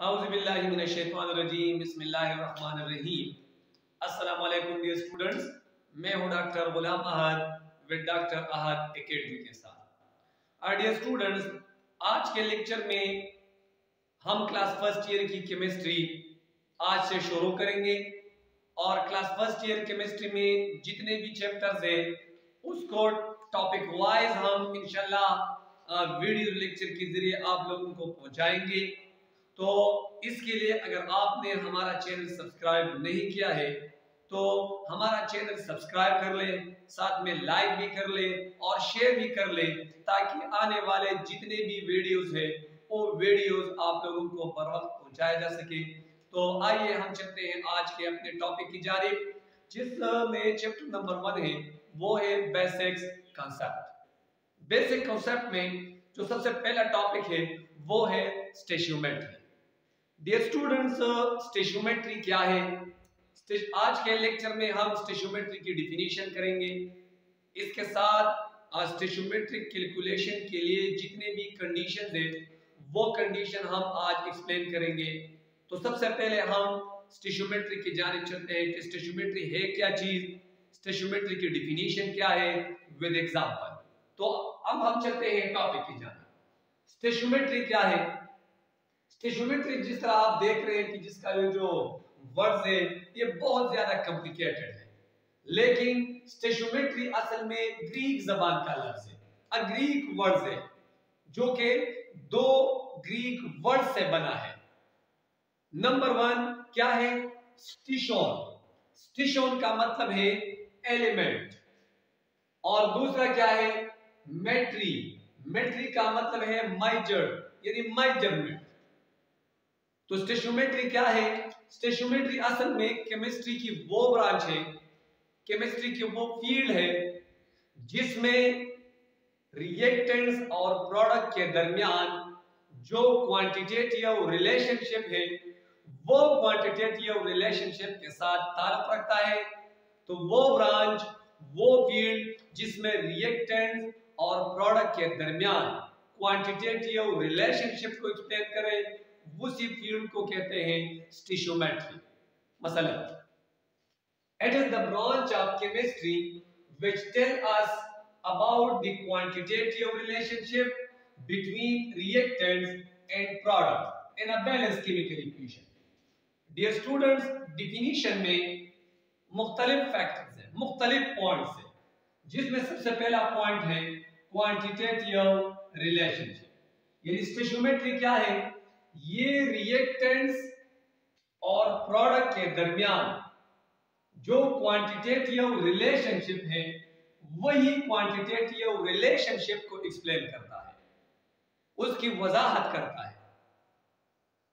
औज़ुबिल्लाहिमिनश्शैतानिर्रजीम बिस्मिल्लाहिर्रहमानिर्रहीम। अस्सलामु अलैकुम डियर स्टूडेंट्स, मैं हूं doctor Ghulam Ahad with doctor Ahad academy के साथ। डियर स्टूडेंट्स, आज के लेक्चर में हम क्लास फर्स्ट ईयर की केमिस्ट्री आज से शुरू करेंगे और क्लास फर्स्ट ईयर केमिस्ट्री में जितने भी चैप्टर्स हैं उसको टॉपिक वाइज हम इंशाल्लाह वीडियो लेक्चर के जरिए आप लोगों को पहुंचाएंगे। तो इसके लिए अगर आपने हमारा चैनल सब्सक्राइब नहीं किया है तो हमारा चैनल सब्सक्राइब कर लें, साथ में लाइक भी कर लें और शेयर भी कर लें ताकि आने वाले जितने भी वीडियोस हैं वो वीडियोस आप लोगों को बर वक्त पहुंचाया जा सके। तो आइए हम चलते हैं आज के अपने टॉपिक की जानिब, जिसमें चैप्टर नंबर 1 है वो है बेसिक्स कॉन्सेप्ट। बेसिक कॉन्सेप्ट में जो सबसे पहला टॉपिक है वो है स्टोइचियोमेट्री। डियर स्टूडेंट्स, स्टोइचियोमेट्री क्या है? आज के लेक्चर में हम स्टोइचियोमेट्री की डिफिनीशन करेंगे। इसके साथ स्टोइचियोमेट्रिक कैलकुलेशन के लिए जितने भी कंडीशंस हैं वो कंडीशन हम आज एक्सप्लेन करेंगे। तो सबसे पहले हम स्टोइचियोमेट्री की जानिब चलते हैं कि स्टोइचियोमेट्री है क्या चीज, स्टोइचियोमेट्री की डिफिनीशन क्या है विद एग्जांपल। तो अब हम चलते हैं टॉपिक की जानिब। स्टोइचियोमेट्री क्या है? स्टोइचियोमेट्री जिस तरह आप देख रहे हैं कि जिसका ये जो वर्ड्स है ये बहुत ज्यादा कॉम्प्लिकेटेड है, लेकिन स्टोइचियोमेट्री असल में ग्रीक जबान का लफ्ज है, अ ग्रीक वर्ड है जो कि दो ग्रीक वर्ड से बना है। नंबर 1 क्या है? स्टिशोन। स्टिशोन का मतलब है एलिमेंट। और दूसरा क्या है? मेट्री। मेट्री का मतलब है मेजर यानी मेजरमेंट। तो स्टोइचियोमेट्री क्या है? स्टोइचियोमेट्री असल में केमिस्ट्री की वो ब्रांच है, केमिस्ट्री की वो फील्ड है जिसमें रिएक्टेंट्स और प्रोडक्ट के दरमियान जो क्वांटिटेटिव रिलेशनशिप है वो क्वांटिटेटिव रिलेशनशिप के साथ ताल्लुक रखता है। तो वो ब्रांच, वो फील्ड जिसमें रिएक्टेंट्स और प्रोडक्ट के दरमियान क्वांटिटेटिव रिलेशनशिप को एक्सप्लेन करे, उसी फील्ड को कहते हैं स्टोइचियोमेट्री। मसलन, it is the branch of chemistry which tell us about the quantitative relationship between reactants and product in a balanced chemical equation. Dear students, definition में मुख्तलिफ फैक्टर्स हैं, मुख्तलिफ पॉइंट्स हैं, जिसमें सबसे पहला पॉइंट है क्वांटिटेटिव रिलेशनशिप। यानी स्टोइचियोमेट्री क्या है? ये रिएक्टेंट्स और प्रोडक्ट के दरमियान जो क्वांटिटेटिव रिलेशनशिप है वही क्वांटिटेटिव रिलेशनशिप को एक्सप्लेन करता है, उसकी वजाहत करता है।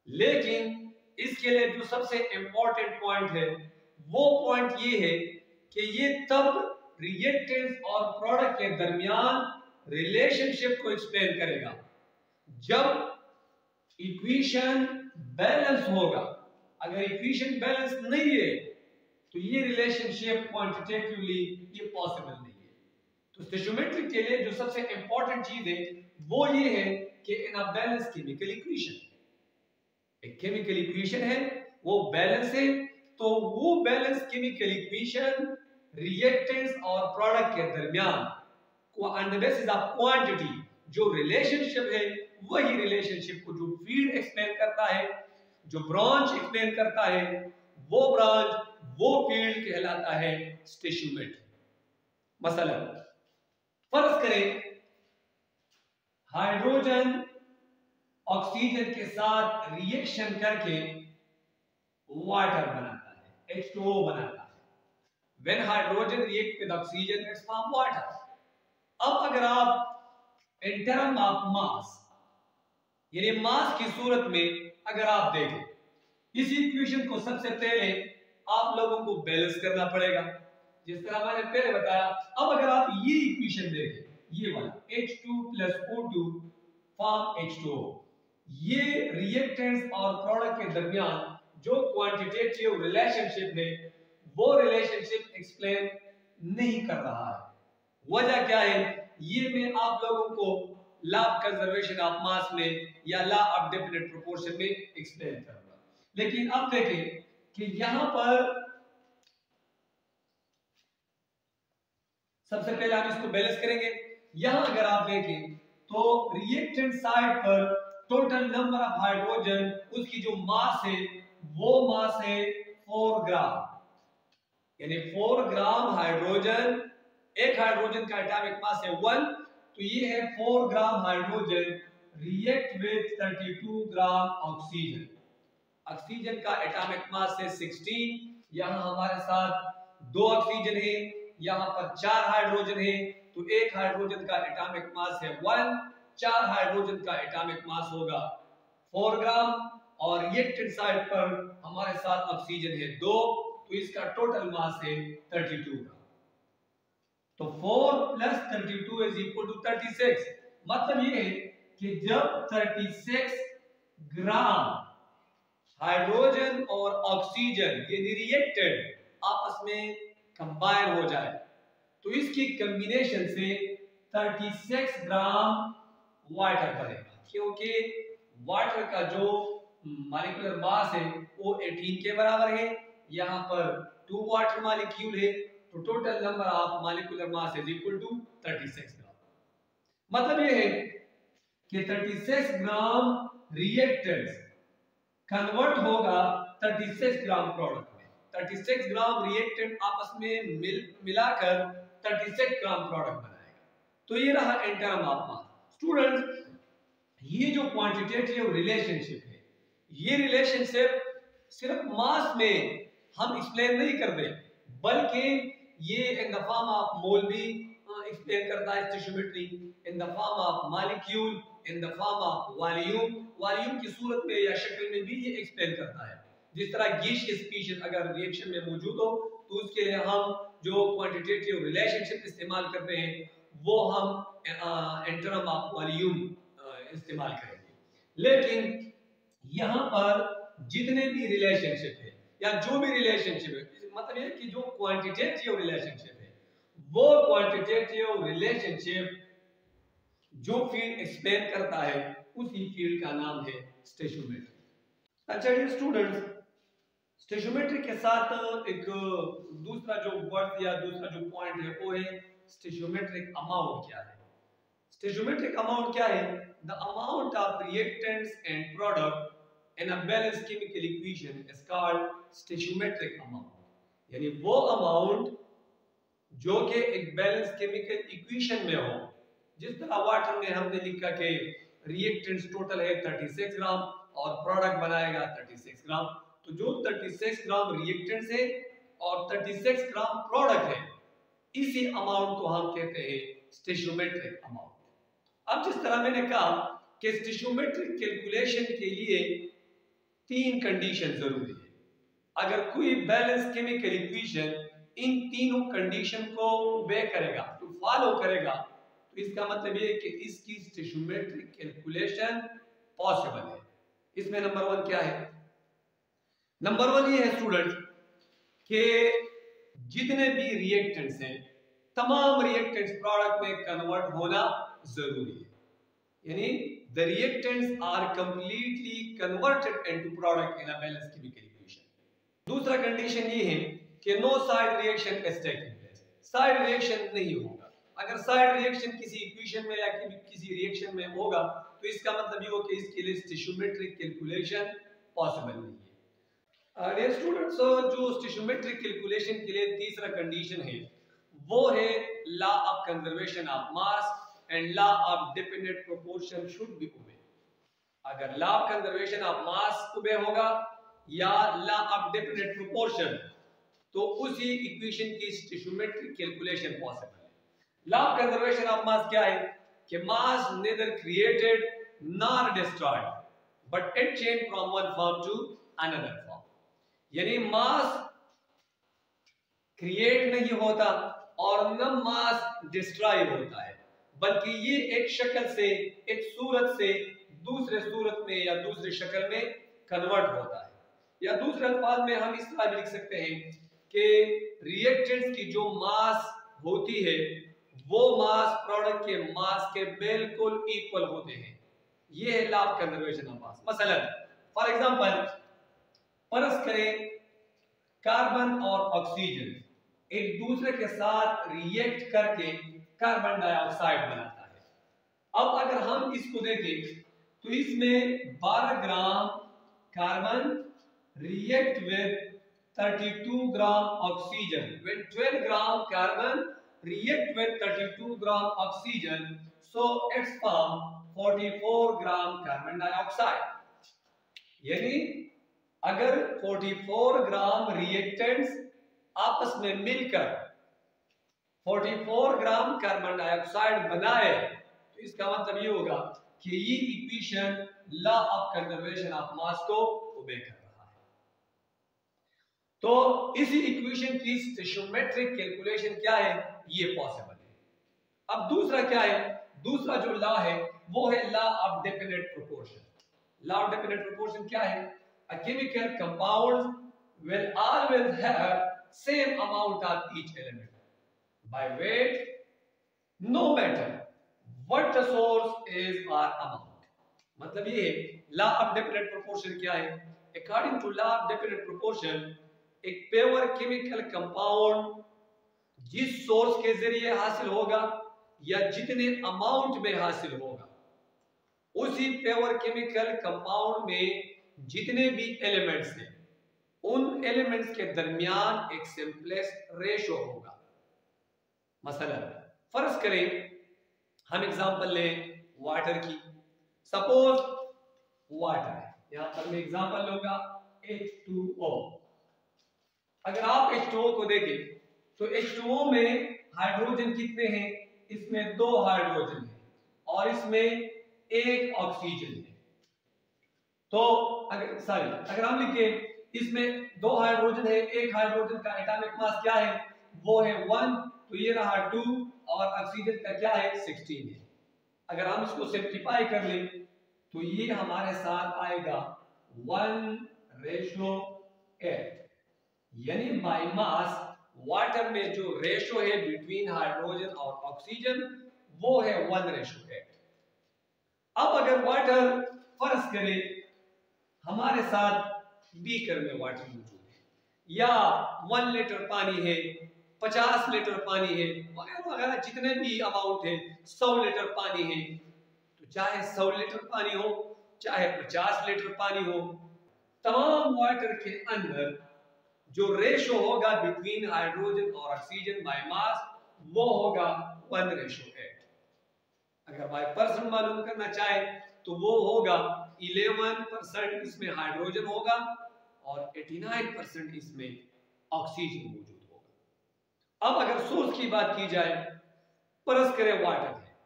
लेकिन इसके लिए जो सबसे इंपॉर्टेंट पॉइंट है वो पॉइंट ये है कि ये तब रिएक्टेंट्स और प्रोडक्ट के दरमियान रिलेशनशिप को एक्सप्लेन करेगा जब इक्वेशन बैलेंस होगा। अगर इक्वेशन बैलेंस नहीं है तो ये रिलेशनशिप क्वांटिटेटिवली ये पॉसिबल नहीं है। तो स्टोइचियोमेट्री के लिए जो सबसे इंपॉर्टेंट चीज है वो ये है कि इन अ बैलेंस केमिकल इक्वेशन, एक केमिकल इक्वेशन है वो बैलेंस है, तो वो बैलेंस केमिकल इक्वेशन रिएक्टेंट्स और प्रोडक्ट के दरमियान on the basis of quantity जो रिलेशनशिप है वही रिलेशनशिप को जो फील्ड एक्सप्लेन करता है, जो ब्रांच एक्सप्लेन करता है, वो ब्रांच, वो फील्ड कहलाता है स्टोइचियोमेट्री। मसलन फर्ज करें हाइड्रोजन ऑक्सीजन के साथ रिएक्शन करके वाटर बनाता है, H2O बनाता है। When hydrogen react with oxygen it's form water। अब अगर आप इन टर्म ऑफ मास यानी मास की सूरत में अगर आप देखें, इस इक्वेशन को सबसे पहले आप लोगों को बैलेंस करना पड़ेगा, जिस तरह मैंने पहले बताया। अब अगर आप ये इक्वेशन देखें, ये वाला H2 + O2 फॉर्म H2O, ये रिएक्टेंट्स और प्रोडक्ट के दरमियान जो क्वांटिटेटिव रिलेशनशिप है वो रिलेशनशिप एक्सप्लेन नहीं कर रहा है। वजह क्या है ये मैं आप लोगों को लॉ ऑफ कंजर्वेशन ऑफ मास में या लॉ ऑफ डेफिनेट प्रोपोर्शन में एक्सप्लेन करूंगा। लेकिन अब देखें कि यहां पर सबसे पहले हम इसको बैलेंस करेंगे। यहां अगर आप देखें तो रिएक्टेंट साइड पर टोटल नंबर ऑफ हाइड्रोजन, उसकी जो मास है वो मास है 4 ग्राम, यानी 4 ग्राम हाइड्रोजन, एक हाइड्रोजन का एटॉमिक मास है 1, तो ये है 4 gram hydrogen react with 32 gram oxygen. Oxygen का एटॉमिक मास है 16, यहां हमारे साथ 2 ऑक्सीजन है, यहां पर 4 हाइड्रोजन है, तो एक हाइड्रोजन का एटॉमिक मास है 1, 4 हाइड्रोजन का एटॉमिक मास होगा 4 ग्राम, और रिएक्टेंट साइड पर हमारे साथ ऑक्सीजन है 2, तो इसका टोटल मास है 32 ग्राम। तो 4 प्लस 32 इज इक्वल टू 36। मतलब ये है कि जब 36 ग्राम हाइड्रोजन और ऑक्सीजन ये रिएक्टेड आपस में कंबाइन हो जाए तो इसकी कॉम्बिनेशन से 36 ग्राम वाटर बनेगा, क्योंकि वाटर का जो मॉलिक्यूलर मास है वो 18 के बराबर है, यहाँ पर 2 वाटर मॉलिक्यूल है, तो total number of molecular mass is equal to 36 gram. मतलब ये है कि 36 ग्राम रिएक्टेंट्स कन्वर्ट होगा 36 ग्राम प्रोडक्ट में। 36 ग्राम रिएक्टेंट आपस में मिलाकर 36 ग्राम प्रोडक्ट बनाएगा। तो ये रहा एंटरम ऑफ मास। स्टूडेंट्स, ये जो क्वांटिटेटिव रिलेशनशिप है, ये रिलेशनशिप सिर्फ मास में हम एक्सप्लेन नहीं करते, बल्कि ये in the form of mole भी एक्सप्लेन करता है stoichiometry, in the form of molecule, in the form of volume, volume की सूरत में या शक्ल में भी ये एक्सप्लेन करता है। जिस तरह गैसियस स्पीशीज अगर रिएक्शन में मौजूद हो तो उसके लिए हम जो क्वांटिटेटिव रिलेशनशिप इस्तेमाल करते हैं वो हम एंटरम ऑफ वॉल्यूम इस्तेमाल करेंगे। लेकिन यहाँ पर जितने भी रिलेशनशिप है या जो भी रिलेशनशिप है, मतलब ये कि जो क्वांटिटेटिव रिलेशनशिप है वो क्वांटिटेटिव रिलेशनशिप जो फील्ड एक्सप्लेन करता है उसी फील्ड का नाम है स्टोइचियोमेट्री। अच्छा डियर स्टूडेंट्स, स्टोइचियोमेट्री के साथ एक दूसरा जो वर्ड या दूसरा जो पॉइंट है वो है स्टोइचियोमेट्रिक अमाउंट क्या है। स्टोइचियोमेट्रिक अमाउंट क्या है? The amount of reactants and product in a balanced chemical equation is called stoichiometric amount. यानी वो अमाउंट जो कि एक बैलेंस्ड केमिकल इक्वेशन में हो, जिस तरह वाटर में हमने लिखा कि रिएक्टेंट्स टोटल है 36 ग्राम और प्रोडक्ट बनाएगा 36 ग्राम, तो जो 36 ग्राम रिएक्टेंट्स है और 36 ग्राम प्रोडक्ट है, इसी अमाउंट को हम कहते हैं स्टोइचियोमेट्रिक अमाउंट। अब जिस तरह मैंने कहा कि स्टोइचियोमेट्रिक कैलकुलेशन के लिए 3 कंडीशन जरूरी है। अगर कोई बैलेंस केमिकल इक्वेशन इन तीनों कंडीशन को ओबे करेगा, तो फॉलो करेगा, तो इसका मतलब ये है कि इसकी स्टोइचियोमेट्रिक कैलकुलेशन पॉसिबल है। इसमें नंबर 1 क्या है? नंबर 1 ये है स्टूडेंट कि जितने भी रिएक्टेंट्स हैं तमाम रिएक्टेंट्स प्रोडक्ट में कन्वर्ट होना जरूरी है, यानी the reactants are completely converted into product in a balanced chemical equation. दूसरा कंडीशन ये है कि no side reaction is taking place, side reaction नहीं होगा। अगर साइड रिएक्शन किसी इक्वेशन में या किसी रिएक्शन में होगा तो इसका मतलब ये हो कि इसके लिए स्टोइचियोमेट्रिक कैलकुलेशन पॉसिबल नहीं है। डियर स्टूडेंट्स, जो स्टोइचियोमेट्रिक कैलकुलेशन के लिए तीसरा कंडीशन है वो है law of conservation of mass and law of definite proportion should be obey. अगर law of conservation of mass obey होगा या लॉ ऑफ डेफिनेट प्रोपोर्शन, तो उसी इक्वेशन की स्टोइचियोमेट्रिक कैलकुलेशन पॉसिबल है। लॉ ऑफ कंजर्वेशन ऑफ मास क्या है कि मास neither created nor destroyed but it changed from one form to another form। यानी मास क्रिएट नहीं होता और न मास डिस्ट्रॉय होता है, बल्कि ये एक शक्ल से, एक सूरत से दूसरे सूरत में या दूसरी शक्ल में कन्वर्ट होता है। या दूसरे अल्फाज में हम इस तरह भी लिख सकते हैं कि रिएक्टेंट्स की जो मास होती है वो मास प्रोडक्ट के मास के बिल्कुल इक्वल होते हैं। ये है लॉ ऑफ कंजर्वेशन ऑफ मास। मसलन फॉर एग्जांपल फर्ज करें कार्बन और ऑक्सीजन एक दूसरे के साथ रिएक्ट करके कार्बन डाइऑक्साइड बनाता है। अब अगर हम इसको देखें तो इसमें 12 gram carbon react with 32 gram oxygen. when 12 gram carbon react with 32 gram oxygen, so it's form 44 gram carbon dioxide। यानी अगर 44 ग्राम रिएक्टेंट्स आपस में मिलकर 44 ग्राम कार्बन डाइऑक्साइड बनाए तो इसका मतलब ये होगा कि ये equation law of conservation of मास को ओबे कर रहा है। तो इसी इक्वेशन की स्टोइचियोमेट्रिक कैलकुलेशन क्या है, ये पॉसिबल है। अब दूसरा क्या है, दूसरा जो लॉ है वो है law of definite proportion. Law of definite proportion क्या है? A chemical compound will always have same amount of each element by weight, no matter what the source is or amount। मतलब ये है लॉ ऑफ डेफिनेट प्रोपोर्शन क्या है? According to law of definite proportion एक pure chemical compound जिस source के जरिए हासिल होगा या जितने अमाउंट में हासिल होगा, उसी प्योर केमिकल कंपाउंड में जितने भी एलिमेंट्स हैं उन एलिमेंट्स के दरमियान एक सिंपलेस्ट रेशो होगा। मसलन फर्ज करें हम एग्जांपल लें वाटर की। सपोज वाटर है, यहां पर मैं एग्जांपल लूंगा H2O। अगर आप H2O को देखें तो H2O में हाइड्रोजन कितने हैं? इसमें 2 हाइड्रोजन है और इसमें 1 ऑक्सीजन है। तो अगर हम लिखें इसमें 2 हाइड्रोजन है, 1 हाइड्रोजन का एटॉमिक मास क्या है? वो है 1, तो ये रहा 2 और ऑक्सीजन का क्या है? 16 है। अगर हम इसको सिंप्लीफाई कर लें तो ये हमारे साथ आएगा 1:8। यानी बाय मास वाटर में जो रेशो है बिटवीन हाइड्रोजन और ऑक्सीजन वो है 1:8। अब अगर वाटर फर्ज करें हमारे साथ बीकर में वाटर मौजूद है या 1 लीटर पानी है, 50 लीटर पानी है, वगैरह वगैरह जितने भी अमाउंट है, 100 लीटर पानी है, तो चाहे 100 लीटर पानी हो चाहे 50 लीटर पानी हो, तमाम वाटर के अंदर जो रेशो होगा बिटवीन हाइड्रोजन और ऑक्सीजन बाय मास वो होगा 1:8। अगर बाय परसेंट मालूम करना चाहे तो वो होगा 11% इसमें हाइड्रोजन होगा और 89% इसमें ऑक्सीजन मौजूद होगा। अब अगर सोर्स की बात की जाए, परस करें वाटर है,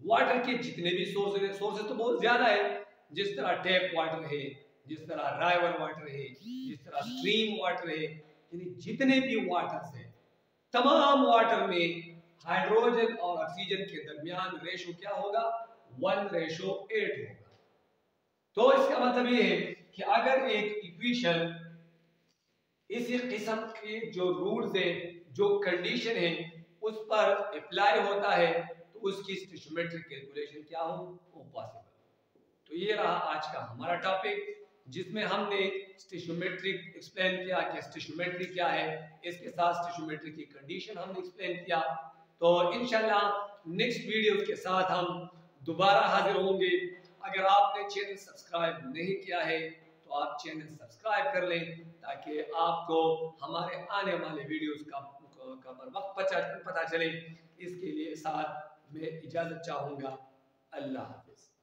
वाटर के जितने भी सोर्सेस तो बहुत ज्यादा है, जिस तरह टैप वाटर है, जिस तरह राइवर वाटर है, जिस तरह स्ट्रीम वाटर है, यानी जितने भी वाटर्स हैं तमाम वाटर में हाइड्रोजन और ऑक्सीजन के दरमियान रेशो क्या होगा? 1:8 होगा। तो इसका मतलब ये है कि अगर एक इक्वेशन इसी किस्म के जो रूल्स है, जो कंडीशन है, उस पर अप्लाई होता है तो उसकी स्टोइचियोमेट्रिक कैलकुलेशन क्या हो? वो पॉसिबल। तो ये रहा आज का हमारा टॉपिक जिसमें हमने स्टोइचियोमेट्रिक एक्सप्लेन किया कि स्टोइचियोमेट्री क्या है, इसके साथ स्टोइचियोमेट्री की कंडीशन हमने एक्सप्लेन किया। तो इंशाल्लाह नेक्स्ट वीडियो के साथ हम दोबारा हाजिर होंगे। अगर आपने चैनल सब्सक्राइब नहीं किया है तो आप चैनल सब्सक्राइब कर लें ताकि आपको हमारे आने वाले वीडियोस का बर वक्त पता चले। इसके लिए साथ मैं इजाजत चाहूँगा। अल्लाह हाफिज।